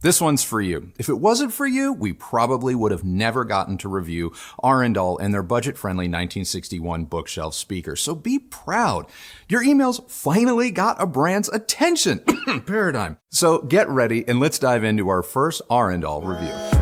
This one's for you. If it wasn't for you, we probably would have never gotten to review Arendal and their budget-friendly 1961 bookshelf speaker. So be proud. Your emails finally got a brand's attention. Paradigm. So get ready and let's dive into our first Arendal review.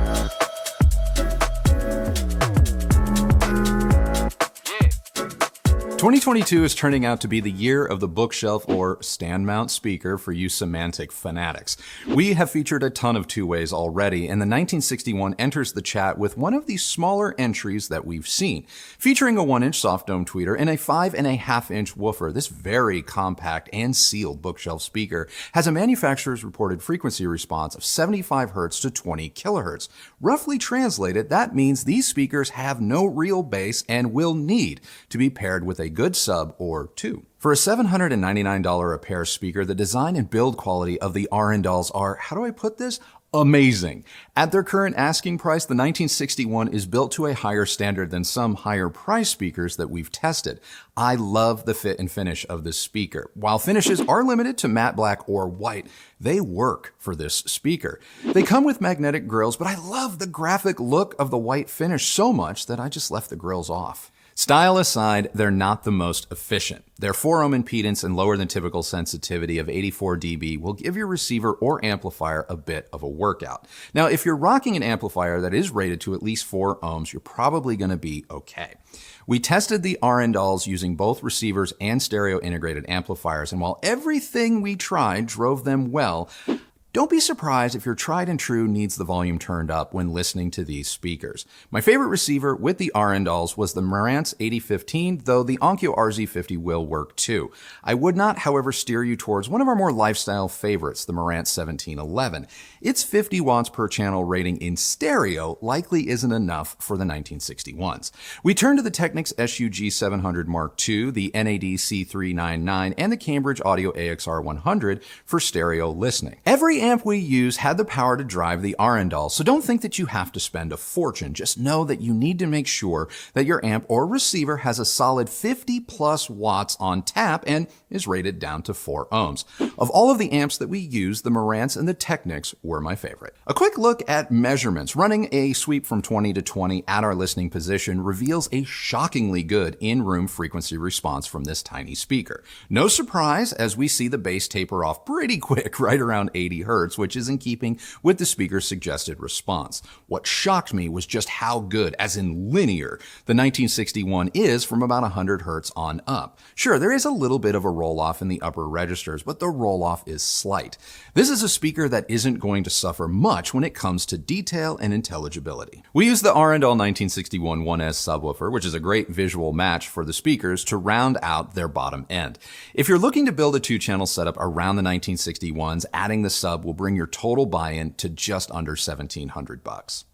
2022 is turning out to be the year of the bookshelf or stand mount speaker for you semantic fanatics. We have featured a ton of two-ways already, and the 1961 enters the chat with one of the smaller entries that we've seen. Featuring a 1-inch soft dome tweeter and a 5.5-inch woofer, this very compact and sealed bookshelf speaker has a manufacturer's reported frequency response of 75 Hz to 20 kHz. Roughly translated, that means these speakers have no real bass and will need to be paired with a good sub or two. For a $799 a pair speaker, the design and build quality of the Arendals are, how do I put this? Amazing. At their current asking price, the 1961 is built to a higher standard than some higher price speakers that we've tested. I love the fit and finish of this speaker. While finishes are limited to matte black or white, they work for this speaker. They come with magnetic grills, but I love the graphic look of the white finish so much that I just left the grills off. Style aside, they're not the most efficient. Their 4-ohm impedance and lower than typical sensitivity of 84 dB will give your receiver or amplifier a bit of a workout. Now, if you're rocking an amplifier that is rated to at least 4 ohms, you're probably going to be okay. We tested the Arendals using both receivers and stereo integrated amplifiers, and while everything we tried drove them well, don't be surprised if your tried and true needs the volume turned up when listening to these speakers. My favorite receiver with the Arendals was the Marantz 8015, though the Onkyo RZ50 will work too. I would not, however, steer you towards one of our more lifestyle favorites, the Marantz 1711. Its 50 watts per channel rating in stereo likely isn't enough for the 1961s. We turned to the Technics SUG 700 Mark II, the NAD C399, and the Cambridge Audio AXR 100 for stereo listening. Every amp we use had the power to drive the Arendal, so don't think that you have to spend a fortune. Just know that you need to make sure that your amp or receiver has a solid 50 plus watts on tap and is rated down to 4 ohms. Of all of the amps that we use, the Marantz and the Technics were my favorite. A quick look at measurements. Running a sweep from 20 to 20 at our listening position reveals a shockingly good in-room frequency response from this tiny speaker. No surprise, as we see the bass taper off pretty quick, right around 80 Hz, which is in keeping with the speaker's suggested response. What shocked me was just how good, as in linear, the 1961 is from about 100 Hz on up. Sure, there is a little bit of a roll-off in the upper registers, but the roll-off is slight. This is a speaker that isn't going to suffer much when it comes to detail and intelligibility. We use the Arendal 1961 1S subwoofer, which is a great visual match for the speakers, to round out their bottom end. If you're looking to build a 2-channel setup around the 1961s, adding the sub will bring your total buy-in to just under $1,700.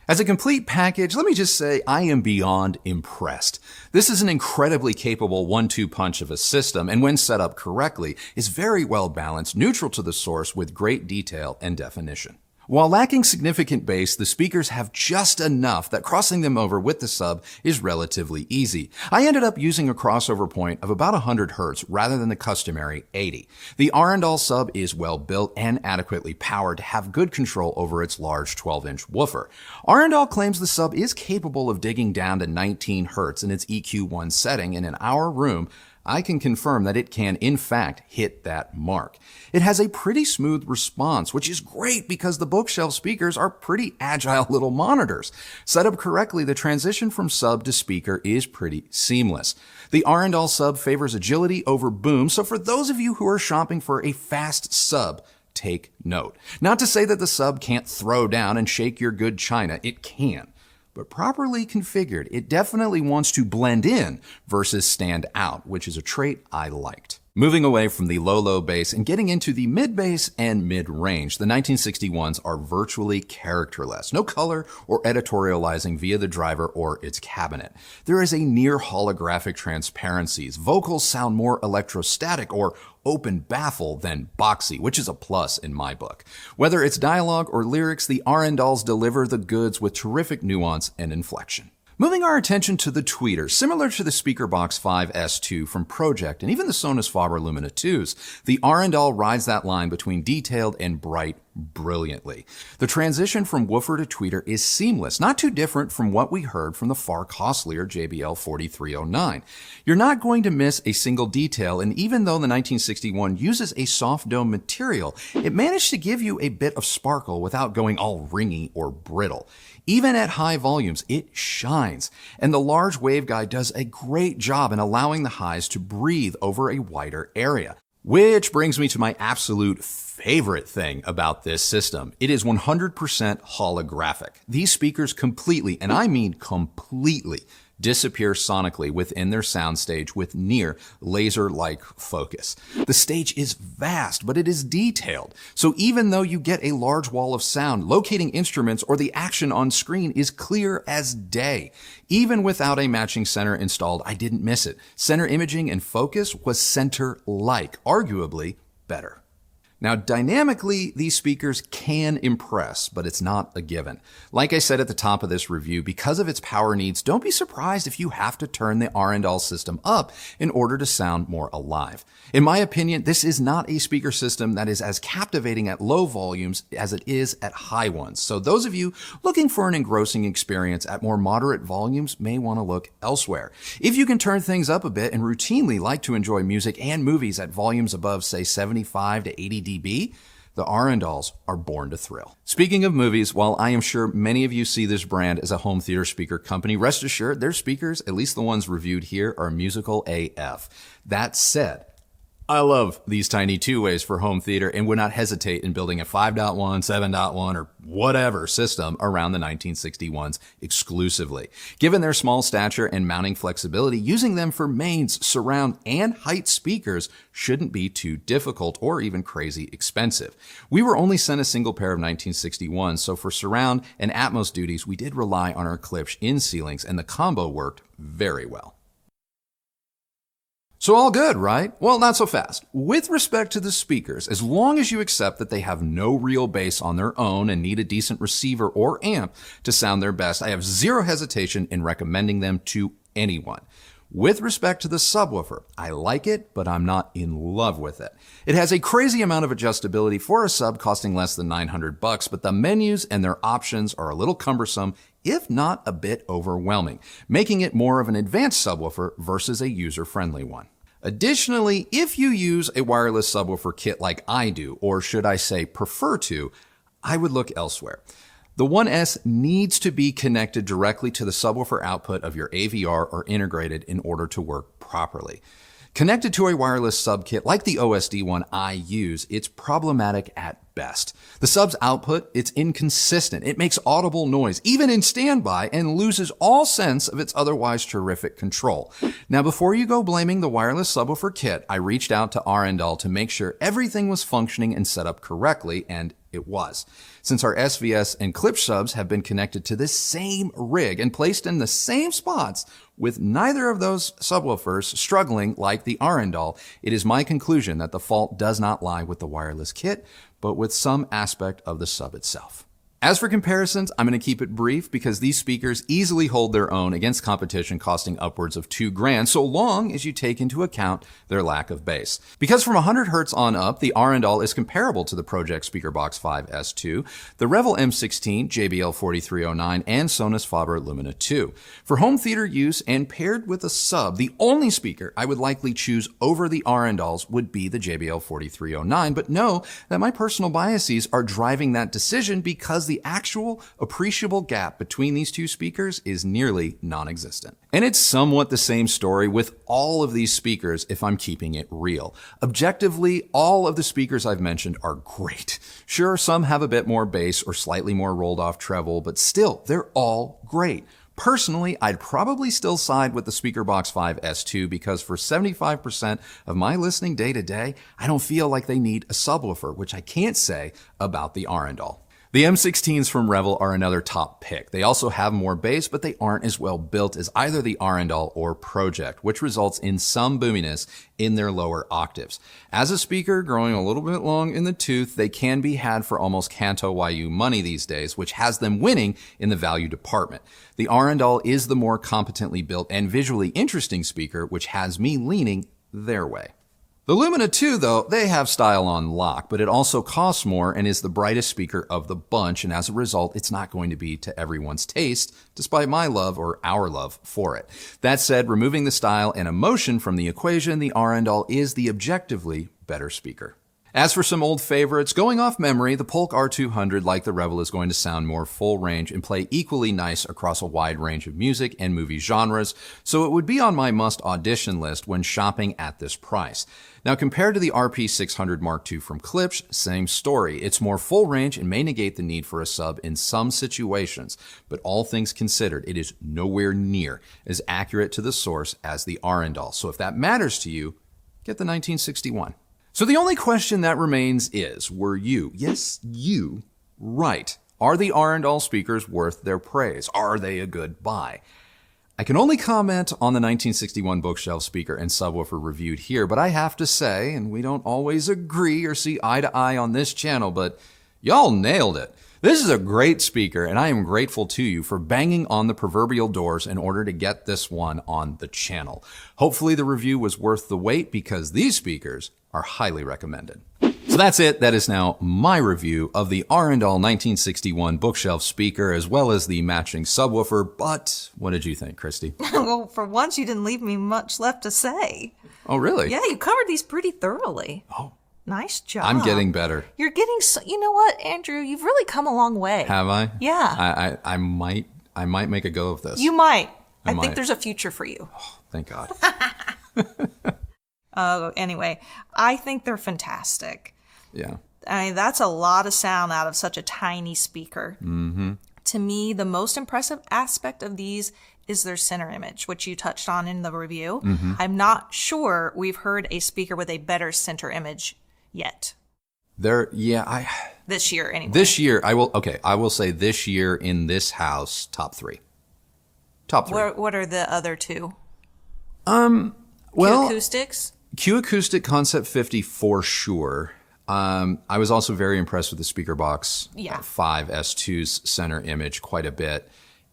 As a complete package, let me just say I am beyond impressed. This is an incredibly capable 1-2 punch of a system, and when set up correctly, is very well balanced, neutral to the source with great detail and definition. While lacking significant bass, the speakers have just enough that crossing them over with the sub is relatively easy. I ended up using a crossover point of about 100 Hz rather than the customary 80. The Arendal sub is well built and adequately powered to have good control over its large 12-inch woofer. Arendal claims the sub is capable of digging down to 19 Hz in its EQ1 setting, and in our room, I can confirm that it can, in fact, hit that mark. It has a pretty smooth response, which is great because the bookshelf speakers are pretty agile little monitors. Set up correctly, the transition from sub to speaker is pretty seamless. The Arendal sub favors agility over boom, so for those of you who are shopping for a fast sub, take note. Not to say that the sub can't throw down and shake your good china, it can. But properly configured, it definitely wants to blend in versus stand out, which is a trait I liked. Moving away from the low bass and getting into the mid-bass and mid-range, the 1961s are virtually characterless. No color or editorializing via the driver or its cabinet. There is a near holographic transparencies. Vocals sound more electrostatic or open baffle than boxy, which is a plus in my book. Whether it's dialogue or lyrics, the Arendals deliver the goods with terrific nuance and inflection. Moving our attention to the tweeter, similar to the SpeakerBox 5S2 from PRO-JECT and even the SONUS FABER Lumina 2s, the Arendal rides that line between detailed and bright brilliantly. The transition from woofer to tweeter is seamless, not too different from what we heard from the far costlier JBL 4309. You're not going to miss a single detail, and even though the 1961 uses a soft dome material, it managed to give you a bit of sparkle without going all ringy or brittle. Even at high volumes, it shines, and the large waveguide does a great job in allowing the highs to breathe over a wider area. Which brings me to my absolute favorite thing about this system. It is 100% holographic. These speakers completely, and I mean completely, disappear sonically within their soundstage with near laser-like focus. The stage is vast, but it is detailed. So even though you get a large wall of sound, locating instruments or the action on screen is clear as day. Even without a matching center installed, I didn't miss it. Center imaging and focus was center-like, arguably better. Now, dynamically, these speakers can impress, but it's not a given. Like I said at the top of this review, because of its power needs, don't be surprised if you have to turn the Arendal system up in order to sound more alive. In my opinion, this is not a speaker system that is as captivating at low volumes as it is at high ones. So those of you looking for an engrossing experience at more moderate volumes may want to look elsewhere. If you can turn things up a bit and routinely like to enjoy music and movies at volumes above, say, 75 to 80 dB, the Arendals are born to thrill. Speaking of movies, while I am sure many of you see this brand as a home theater speaker company, rest assured their speakers, at least the ones reviewed here, are musical AF. That said, I love these tiny two-ways for home theater and would not hesitate in building a 5.1, 7.1, or whatever system around the 1961s exclusively. Given their small stature and mounting flexibility, using them for mains, surround, and height speakers shouldn't be too difficult or even crazy expensive. We were only sent a single pair of 1961s, so for surround and Atmos duties, we did rely on our KLIPSCH in ceilings, and the combo worked very well. So all good, right? Well, not so fast. With respect to the speakers, as long as you accept that they have no real bass on their own and need a decent receiver or amp to sound their best, I have zero hesitation in recommending them to anyone. With respect to the subwoofer, I like it, but I'm not in love with it. It has a crazy amount of adjustability for a sub costing less than $900, but the menus and their options are a little cumbersome, if not a bit overwhelming, making it more of an advanced subwoofer versus a user-friendly one. Additionally, if you use a wireless subwoofer kit like I do, or should I say prefer to, I would look elsewhere. The 1S needs to be connected directly to the subwoofer output of your AVR or integrated in order to work properly. Connected to a wireless sub kit like the OSD one I use, it's problematic at best. The sub's output, it's inconsistent. It makes audible noise, even in standby, and loses all sense of its otherwise terrific control. Now, before you go blaming the wireless subwoofer kit, I reached out to Arendal to make sure everything was functioning and set up correctly, and it was. Since our SVS and KLIPSCH subs have been connected to this same rig and placed in the same spots, with neither of those subwoofers struggling like the Arendal, it is my conclusion that the fault does not lie with the wireless kit, but with some aspect of the sub itself. As for comparisons, I'm going to keep it brief because these speakers easily hold their own against competition costing upwards of $2,000, so long as you take into account their lack of bass. Because from 100 Hz on up, the Arendal is comparable to the PRO-JECT SpeakerBox 5S2, the REVEL M16, JBL 4309, and SONUS FABER Lumina 2. For home theater use and paired with a sub, the only speaker I would likely choose over the Arendals would be the JBL 4309, but know that my personal biases are driving that decision because the actual appreciable gap between these two speakers is nearly non-existent. And it's somewhat the same story with all of these speakers if I'm keeping it real. Objectively, all of the speakers I've mentioned are great. Sure, some have a bit more bass or slightly more rolled off treble, but still, they're all great. Personally, I'd probably still side with the SpeakerBox 5S2 because for 75% of my listening day to day, I don't feel like they need a subwoofer, which I can't say about the Arendal. The M16s from REVEL are another top pick. They also have more bass, but they aren't as well built as either the Arendal or PRO-JECT, which results in some boominess in their lower octaves. As a speaker growing a little bit long in the tooth, they can be had for almost Kanto YU money these days, which has them winning in the value department. The Arendal is the more competently built and visually interesting speaker, which has me leaning their way. The Lumina 2, though, they have style on lock, but it also costs more and is the brightest speaker of the bunch, and as a result, it's not going to be to everyone's taste, despite my love or our love for it. That said, removing the style and emotion from the equation, the Arendal is the objectively better speaker. As for some old favorites, going off memory, the POLK R200, like the REVEL, is going to sound more full range and play equally nice across a wide range of music and movie genres, so it would be on my must audition list when shopping at this price. Now, compared to the RP600 Mark II from KLIPSCH, same story. It's more full range and may negate the need for a sub in some situations, but all things considered, it is nowhere near as accurate to the source as the Arendal. So if that matters to you, get the 1961. So the only question that remains is, were you, yes, you, right? Are the Arendal speakers worth their praise? Are they a good buy? I can only comment on the 1961 bookshelf speaker and subwoofer reviewed here, but I have to say, and we don't always agree or see eye to eye on this channel, but y'all nailed it. This is a great speaker, and I am grateful to you for banging on the proverbial doors in order to get this one on the channel. Hopefully the review was worth the wait because these speakers are highly recommended. So that's it. That is now my review of the Arendal 1961 bookshelf speaker as well as the matching subwoofer. But what did you think, Christy? Well, for once, you didn't leave me much left to say. Oh, really? Yeah, you covered these pretty thoroughly. Oh. Nice job. I'm getting better. You're getting, you know what, Andrew? You've really come a long way. Have I? Yeah. I might make a go of this. You might. I might. think there's a future for you. Oh, thank God. Anyway, I think they're fantastic. Yeah. I mean, that's a lot of sound out of such a tiny speaker. Mm-hmm. To me, the most impressive aspect of these is their center image, which you touched on in the review. Mm-hmm. I'm not sure we've heard a speaker with a better center image yet. This year, anyway. This year, I will say this year in this house, top three. Top three. What are the other two? Well, Q-Acoustics? Q-Acoustic Concept 50 for sure. I was also very impressed with the speaker box 5 S2's center image quite a bit.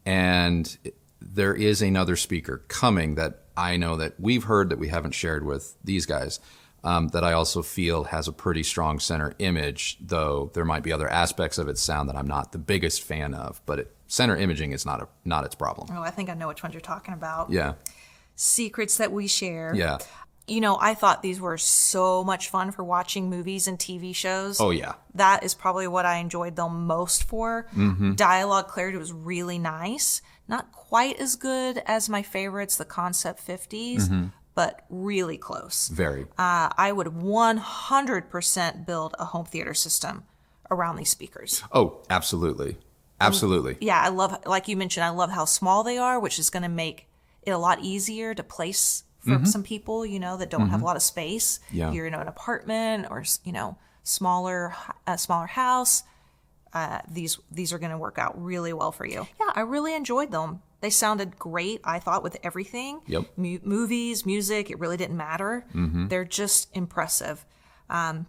And there is another speaker coming that I know that we've heard that we haven't shared with these guys, that I also feel has a pretty strong center image, though there might be other aspects of its sound that I'm not the biggest fan of. But center imaging is not its problem. Oh, I think I know which ones you're talking about. Yeah. Secrets that we share. Yeah. You know, I thought these were so much fun for watching movies and TV shows. Oh, yeah. That is probably what I enjoyed them most for. Mm-hmm. Dialogue clarity was really nice. Not quite as good as my favorites, the Concept 50s, but really close. Very. I would 100% build a home theater system around these speakers. Oh, absolutely. Absolutely. Yeah, I love, like you mentioned, I love how small they are, which is going to make it a lot easier to place for some people, you know, that don't have a lot of space. Yeah. You're in an apartment or, you know, smaller house. These are going to work out really well for you. Yeah, I really enjoyed them. They sounded great, I thought, with everything. Yep. Movies, music, it really didn't matter. They're just impressive. I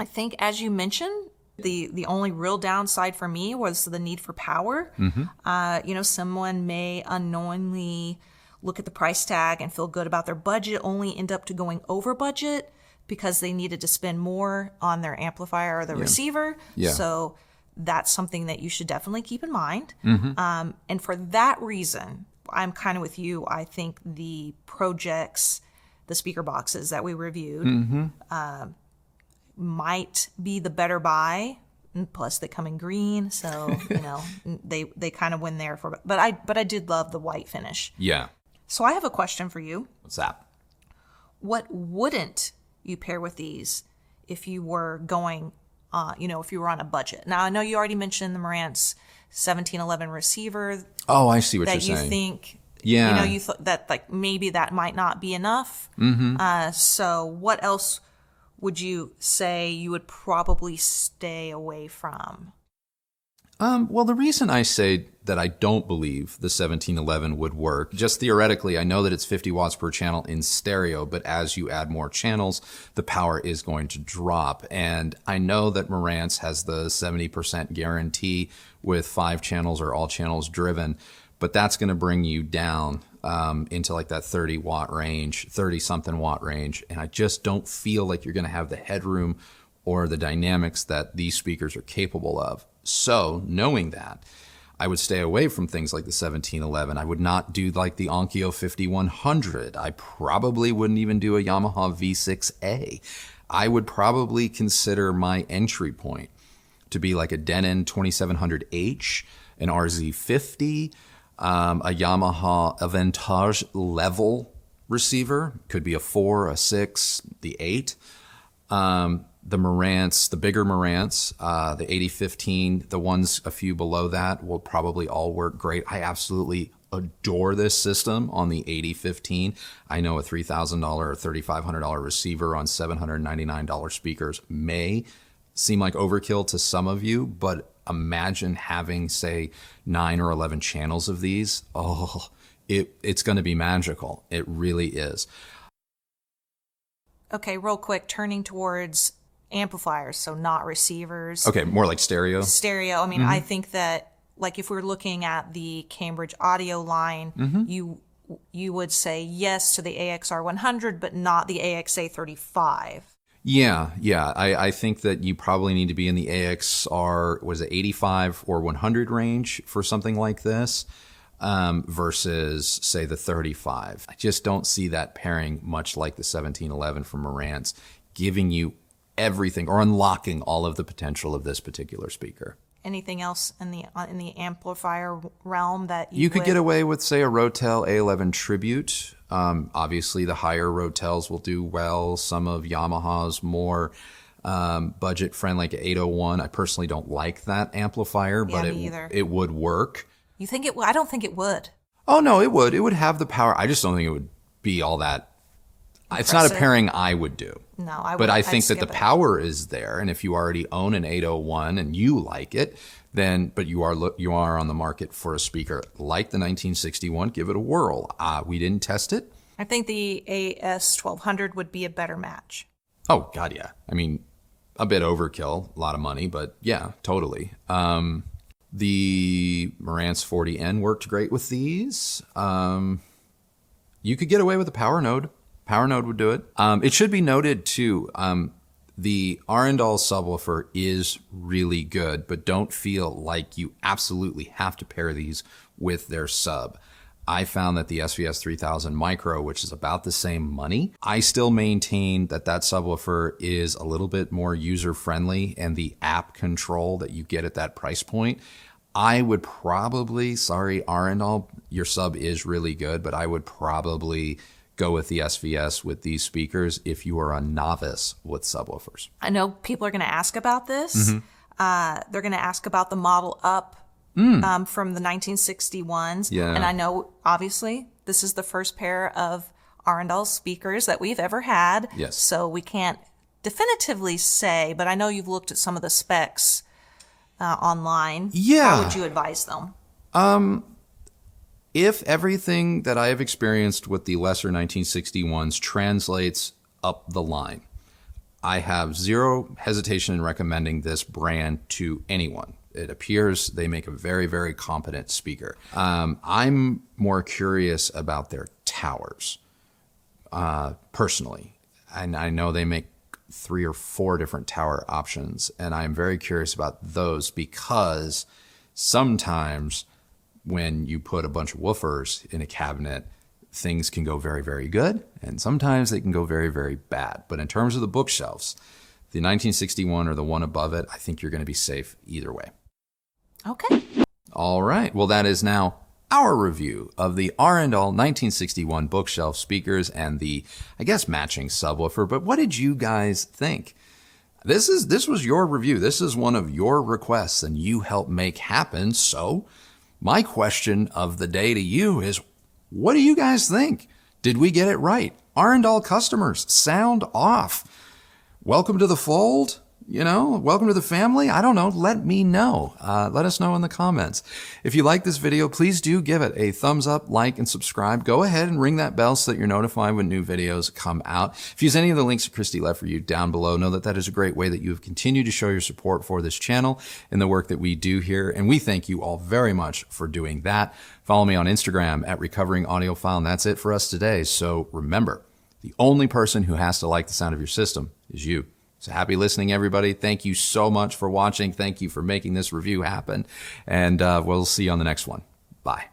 think, as you mentioned, the only real downside for me was the need for power. You know, someone may unknowingly look at the price tag and feel good about their budget, only end up to going over budget because they needed to spend more on their amplifier or the receiver. Yeah. So that's something that you should definitely keep in mind. And for that reason, I'm kind of with you. I think the PRO-JECTs, the speaker boxes that we reviewed, might be the better buy. And plus, they come in green, so you know they kind of win there for. But I did love the white finish. Yeah. So I have a question for you. What's that? What wouldn't you pair with these if you were going, if you were on a budget? Now, I know you already mentioned the Marantz 1711 receiver. Oh, I see what you're that you saying. think, Yeah. you know, you thought that like maybe that might not be enough. So what else would you say you would probably stay away from? Well, the reason I say that I don't believe the 1711 would work, just theoretically, I know that it's 50 watts per channel in stereo, but as you add more channels, the power is going to drop. And I know that Marantz has the 70% guarantee with 5 channels or all channels driven, but that's going to bring you down into like that 30 watt range, 30 something watt range. And I just don't feel like you're going to have the headroom or the dynamics that these speakers are capable of. So knowing that, I would stay away from things like the 1711. I would not do like the Onkyo 5100. I probably wouldn't even do a Yamaha V6A. I would probably consider my entry point to be like a Denon 2700H, an RZ50, a Yamaha Avantage level receiver. Could be a 4, a 6, the 8. The Marantz, the bigger Marantz, the 8015, the ones a few below that will probably all work great. I absolutely adore this system on the 8015. I know a $3,000 or $3,500 receiver on $799 speakers may seem like overkill to some of you, but imagine having, say, 9 or 11 channels of these. Oh, it's going to be magical. It really is. Okay, real quick, turning towards amplifiers, so not receivers. Okay, more like stereo. Stereo. I mean, I think that, like, if we're looking at the Cambridge audio line, you would say yes to the AXR 100, but not the AXA 35. Yeah. I think that you probably need to be in the AXR, was it 85 or 100 range for something like this, versus, say, the 35. I just don't see that pairing much like the 1711 from Marantz, giving you everything or unlocking all of the potential of this particular speaker. Anything else in the amplifier realm that you could get away with, say, a Rotel A11 Tribute. Obviously, the higher Rotels will do well. Some of Yamaha's more budget-friendly, like 801. I personally don't like that amplifier, but it would work. You think it would? I don't think it would. Oh, no, it would. It would have the power. I just don't think it would be all that. Impressive. It's not a pairing I would do. No, I would. But I think that the power is there, and if you already own an 801 and you like it, then you are on the market for a speaker like the 1961. Give it a whirl. We didn't test it. I think the AS 1200 would be a better match. Oh God, yeah. I mean, a bit overkill, a lot of money, but yeah, totally. The Marantz 40N worked great with these. You could get away with a power node. Power node would do it. It should be noted too, the Arendal subwoofer is really good, but don't feel like you absolutely have to pair these with their sub. I found that the SVS 3000 Micro, which is about the same money, I still maintain that subwoofer is a little bit more user-friendly, and the app control that you get at that price point, I would probably, sorry, Arendal, your sub is really good, but I would probably go with the SVS with these speakers if you are a novice with subwoofers. I know people are going to ask about this. They're going to ask about the Model Up from the 1961s. Yeah. And I know, obviously, this is the first pair of Arendal speakers that we've ever had. Yes. So we can't definitively say, but I know you've looked at some of the specs online. Yeah. How would you advise them? If everything that I have experienced with the lesser 1961s translates up the line, I have zero hesitation in recommending this brand to anyone. It appears they make a very, very competent speaker. I'm more curious about their towers, personally. And I know they make 3 or 4 different tower options, and I'm very curious about those because sometimes when you put a bunch of woofers in a cabinet, things can go very, very good, and sometimes they can go very, very bad. But in terms of the bookshelves, the 1961 or the one above it, I think you're going to be safe either way. Okay. All right. Well, that is now our review of the Arendal 1961 bookshelf speakers and the, I guess, matching subwoofer. But what did you guys think? This was your review. This is one of your requests, and you helped make happen. So my question of the day to you is, what do you guys think? Did we get it right? Arendal customers, sound off. Welcome to the fold. welcome to the family. I don't know. Let me know. Let us know in the comments. If you like this video, please do give it a thumbs up, like, and subscribe. Go ahead and ring that bell so that you're notified when new videos come out. If you use any of the links that Christy left for you down below, know that that is a great way that you have continued to show your support for this channel and the work that we do here. And we thank you all very much for doing that. Follow me on Instagram at Recovering Audiophile. And that's it for us today. So remember, the only person who has to like the sound of your system is you. So happy listening, everybody. Thank you so much for watching. Thank you for making this review happen. And we'll see you on the next one. Bye.